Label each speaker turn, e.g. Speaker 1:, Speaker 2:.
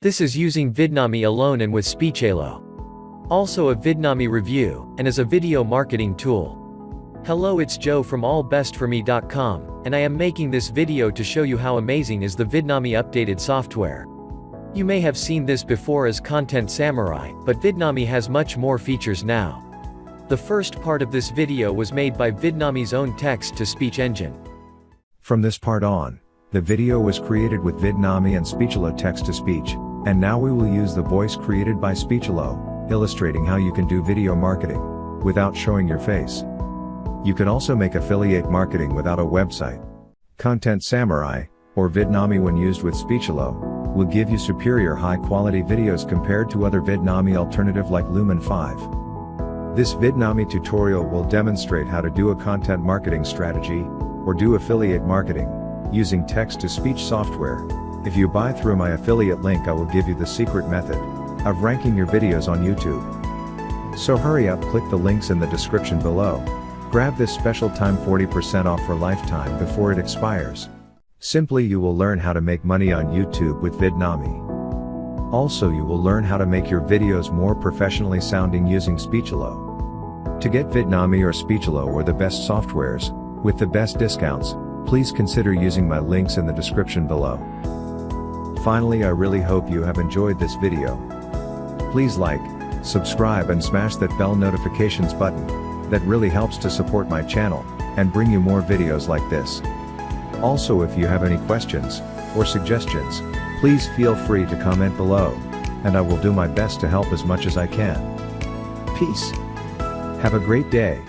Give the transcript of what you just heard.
Speaker 1: This is using Vidnami alone and with Speechelo. Also a Vidnami review, and as a video marketing tool. Hello, it's Joe from allbestformecom, and I am making this video to show you how amazing is the Vidnami updated software. You may have seen this before as Content Samurai, but Vidnami has much more features now. The first part of this video was made by Vidnami's own text-to-speech engine.
Speaker 2: From this part on, the video was created with Vidnami and Speechelo Text-to-Speech, and now we will use the voice created by Speechelo, illustrating how you can do video marketing without showing your face. You can also make affiliate marketing without a website. Content Samurai, or Vidnami when used with Speechelo, will give you superior high-quality videos compared to other Vidnami alternative like Lumen 5. This Vidnami tutorial will demonstrate how to do a content marketing strategy, or do affiliate marketing, using text-to-speech software. If you buy through my affiliate link, I will give you the secret method of ranking your videos on YouTube. So hurry up, click the links in the description below. Grab this special time 40% off for lifetime before it expires. Simply you will learn how to make money on YouTube with Vidnami. Also you will learn how to make your videos more professionally sounding using Speechelo. To get Vidnami or Speechelo or the best softwares, with the best discounts, please consider using my links in the description below. Finally, I really hope you have enjoyed this video. Please like, subscribe and smash that bell notifications button. That really helps to support my channel, and bring you more videos like this. Also, if you have any questions, or suggestions, please feel free to comment below, and I will do my best to help as much as I can. Peace. Have a great day.